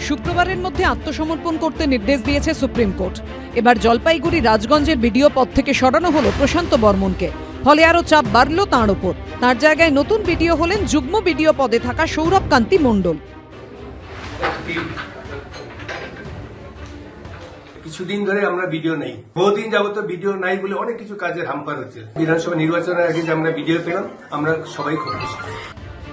শুক্রবারের মধ্যে আত্মসমর্পণ করতে নির্দেশ দিয়েছে সুপ্রিম কোর্ট। এবার জলপাইগুড়ি রাজগঞ্জের বিডিও পদ থেকে সরানো হলো প্রশান্ত বর্মনকে। ফলে আরও চাপ বাড়ল তাঁর ওপর। তাঁর জায়গায় নতুন বিডিও হলেন যুগ্ম বিডিও পদে থাকা সৌরভ কান্তি মণ্ডল। কিছুদিন ধরে আমরা ভিডিও নেই, বহুদিন যাবত ভিডিও নাই বলে অনেক কিছু কাজের হাম্পার হচ্ছে। বিধানসভা নির্বাচনের আগে যে আমরা ভিডিও পেলাম, আমরা সবাই খুব খুশি।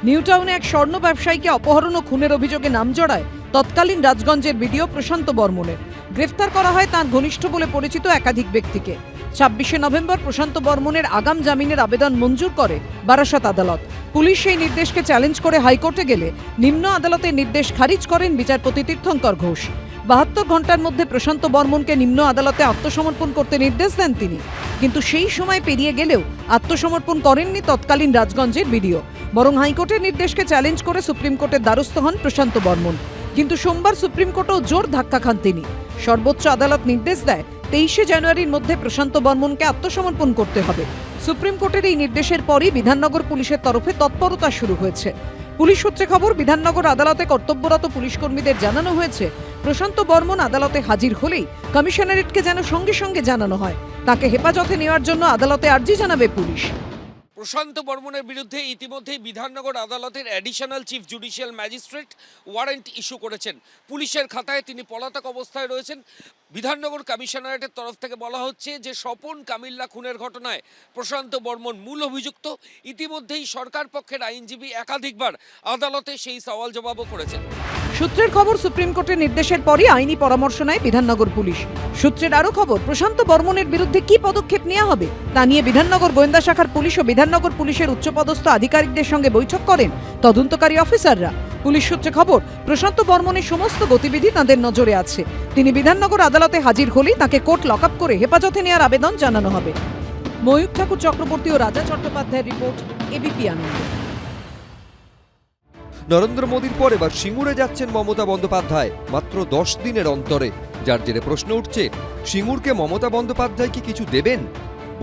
নিউ টাউনে এক স্বর্ণ ব্যবসায়ীকে অপহরণ ও খুনের অভিযোগে নাম জড়ায় তৎকালীন রাজগঞ্জের বিডিও প্রশান্ত বর্মনের। গ্রেফতার করা হয় তাঁর ঘনিষ্ঠ বলে পরিচিত একাধিক ব্যক্তিকে। 26শে নভেম্বর প্রশান্ত বর্মনের আগাম জামিনের আবেদন মঞ্জুর করে বারাসত আদালত। পুলিশ সেই নির্দেশকে চ্যালেঞ্জ করে হাইকোর্টে গেলে নিম্ন আদালতের নির্দেশ খারিজ করেন বিচারপতি তীর্থঙ্কর ঘোষ। 72 ঘন্টার মধ্যে প্রশান্ত বর্মনকে নিম্ন আদালতে আত্মসমর্পণ করতে নির্দেশ দেন তিনি। কিন্তু সেই সময় পেরিয়ে গেলেও আত্মসমর্পণ করেননি তৎকালীন রাজগঞ্জের বিডিও, বরং হাইকোর্টের নির্দেশকে চ্যালেঞ্জ করে সুপ্রিম কোর্টের দ্বারস্থ হন প্রশান্ত বর্মন। কিন্তু সোমবার সুপ্রিম কোর্টেও জোর ধাক্কা খান তিনি। সর্বোচ্চ আদালত নির্দেশ দেয় 23শে জানুয়ারির মধ্যে প্রশান্ত বর্মনকে আত্মসমর্পণ করতে হবে। সুপ্রিম কোর্টের এই নির্দেশের পরই বিধাননগর পুলিশের তরফে তৎপরতা শুরু হয়েছে। পুলিশ সূত্রে খবর, বিধাননগর আদালতে কর্তব্যরত পুলিশ কর্মীদের জানানো হয়েছে প্রশান্ত বর্মন আদালতে হাজির হলেই কমিশনারেটকে যেন সঙ্গে সঙ্গে জানানো হয়। তাকে হেফাজতে নেওয়ার জন্য আদালতে আর্জি জানাবে পুলিশ। প্রশান্ত বর্মনের বিরুদ্ধে ইতিমধ্যেই বিধাননগর আদালতের additional chief judicial magistrate warrant issue করেছেন। পুলিশের খাতায় তিনি পলাতক অবস্থায় রয়েছেন। বিধাননগর কমিশনারেটের তরফ থেকে বলা হচ্ছে যে স্বপন কামিল্লা খুনের ঘটনায় প্রশান্ত বর্মন মূল অভিযুক্ত। ইতিমধ্যেই সরকার পক্ষের আইনজীবী একাধিকবার আদালতে সেই সওয়াল জবাবও করেছেন। সূত্রের খবর, সুপ্রিম কোর্টের নির্দেশের পরই আইনি পরামর্শ নেয় বিধাননগর পুলিশ। সূত্রের আরও খবর, প্রশান্ত বর্মনের বিরুদ্ধে কি পদক্ষেপ নেওয়া হবে তা নিয়ে বিধাননগর গোয়েন্দা শাখার পুলিশ ও বিধাননগর পুলিশের উচ্চপদস্থ আধিকারিকদের সঙ্গে বৈঠক করেন তদন্তকারী অফিসাররা। পুলিশ সূত্রে খবর, প্রশান্ত বর্মনের সমস্ত গতিবিধি তাঁদের নজরে আছে। তিনি বিধাননগর আদালতে হাজির হলেই তাকে কোর্ট লক আপ করে হেফাজতে নেওয়ার আবেদন জানানো হবে। ময়ূর ঠাকুর চক্রবর্তী ও রাজা চট্টোপাধ্যায়ের রিপোর্ট, এবিপি আনন্দ। নরেন্দ্র মোদীর পর এবার সিঙ্গুরে যাচ্ছেন মমতা বন্দ্যোপাধ্যায় মাত্র 10 দিনের অন্তরে। যার জেরে প্রশ্ন উঠছে, সিঙ্গুরকে মমতা বন্দ্যোপাধ্যায় কি কিছু দেবেন?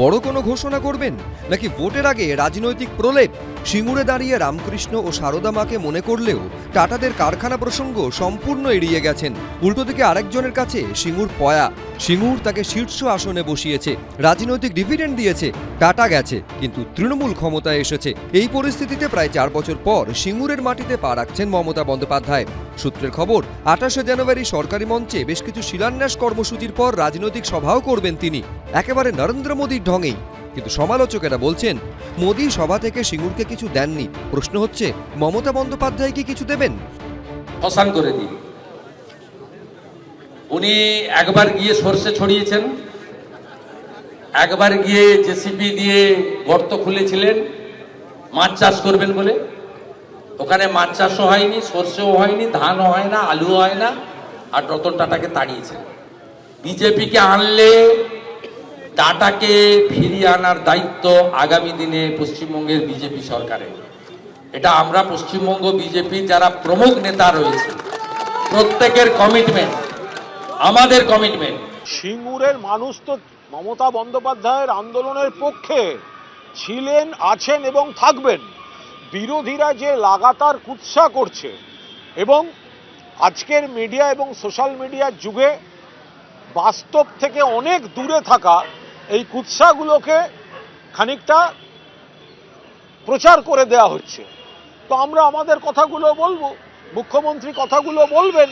বড় কোনো ঘোষণা করবেন নাকি ভোটের আগে রাজনৈতিক প্রলেপ? সিঙ্গুরে দাঁড়িয়ে রামকৃষ্ণ ও সারদা মাকে মনে করলেও টাটাদের কারখানা প্রসঙ্গ সম্পূর্ণ এড়িয়ে গেছেন। উল্টো দিকে আরেকজনের কাছে সিঙ্গুর পয়া। সিঙ্গুর তাকে শীর্ষ আসনে বসিয়েছে, রাজনৈতিক ডিভিডেন্ড দিয়েছে। টাটা গেছে কিন্তু তৃণমূল ক্ষমতায় এসেছে। এই পরিস্থিতিতে প্রায় 4 বছর পর সিঙ্গুরের মাটিতে পা রাখছেন মমতা বন্দ্যোপাধ্যায়। সূত্রের খবর, 28শে জানুয়ারি সরকারি মঞ্চে বেশ কিছু শিলান্যাস কর্মসূচির পর রাজনৈতিক সভাও করবেন তিনি, একেবারে নরেন্দ্র মোদীর ঢঙেই। কিন্তু সমালোচকেরা বলছেন, মোদী সভা থেকে সিঙ্গুরকে কিছু দেননি। প্রশ্ন হচ্ছে, মমতা বন্দ্যোপাধ্যায় কি কিছু দেবেন? অসান করে দিই। উনি একবার গিয়ে সরষে ছড়িয়েছেন, একবার গিয়ে জেসিবি দিয়ে গর্ত খুলেছিলেন মাছ চাষ করবেন বলে। ওখানে মাছ চাষও হয়নি, সরষেও হয়নি, ধানও হয় না, আলুও হয় না, আর রতন টাটাকে তাড়িয়েছেন। বিজেপিকে আনলে টাটাকে ফিরিয়ে আনার দায়িত্ব আগামী দিনে পশ্চিমবঙ্গের বিজেপি সরকারের। এটা আমরা পশ্চিমবঙ্গ বিজেপি যারা প্রমুখ নেতা রয়েছে প্রত্যেকের কমিটমেন্ট, আমাদের কমিটমেন্ট। সিঙ্গুরের মানুষ তো মমতা বন্দ্যোপাধ্যায়ের আন্দোলনের পক্ষে ছিলেন, আছেন এবং থাকবেন। বিরোধীরা যে লাগাতার কুৎসা করছে এবং আজকের মিডিয়া এবং সোশ্যাল মিডিয়ার যুগে বাস্তব থেকে অনেক দূরে থাকা এই কুৎসাগুলোকে খানিকটা প্রচার করে দেওয়া হচ্ছে। তো আমরা আমাদের কথাগুলো বলবো, মুখ্যমন্ত্রী কথাগুলো বলবেন,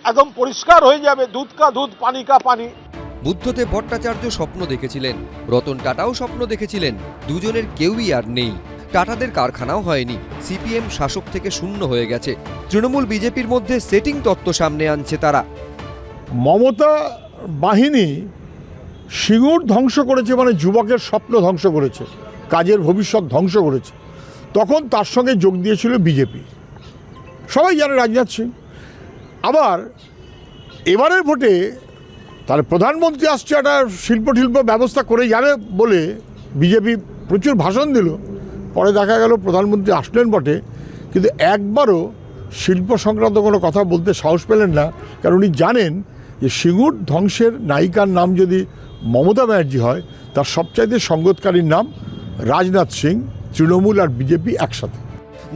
একদম পরিষ্কার হয়ে যাবে। দুধ কা দুধ, পানি কা পানি। বুদ্ধদেব ভট্টাচার্য স্বপ্ন দেখেছিলেন, রতন টাটাও স্বপ্ন দেখেছিলেন। দুজনের কেউই আর নেই। টাটাদের কারখানাও হয়নি। সিপিএম শাসক থেকে শূন্য হয়ে গেছে। তৃণমূল বিজেপির মধ্যে সেটিং তত্ত্ব সামনে আনছে তারা। মমতা বাহিনী সিঙ্গুর ধ্বংস করেছে, মানে যুবকের স্বপ্ন ধ্বংস করেছে, কাজের ভবিষ্যৎ ধ্বংস করেছে। তখন তার সঙ্গে যোগ দিয়েছিল বিজেপি, সবাই জানে, রাজনাথ সিং। আবার এবারের ভোটে তার প্রধানমন্ত্রী আসছে, একটা শিল্প ব্যবস্থা করে যাবে বলে বিজেপি প্রচুর ভাষণ দিল। পরে দেখা গেল প্রধানমন্ত্রী আসলেন বটে, কিন্তু একবারও শিল্প সংক্রান্ত কোনো কথা বলতে সাহস পেলেন না। কারণ উনি জানেন যে সিঙ্গুর ধ্বংসের নায়িকার নাম যদি মমতা ব্যানার্জি হয়, তার সবচাইতে সঙ্গতকারীর নাম রাজনাথ সিং, তৃণমূল আর বিজেপি একসাথে।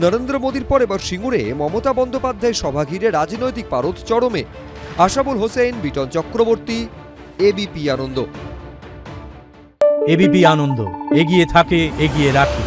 নরেন্দ্র মোদীর পর এবার সিঙ্গুরে মমতা বন্দ্যোপাধ্যায় সভা ঘিরে রাজনৈতিক পারদ চরমে। আশাবুল হোসেন, বিটন চক্রবর্তী, এবিপি আনন্দ। এবিপি আনন্দ, এগিয়ে থাকে, এগিয়ে রাখে।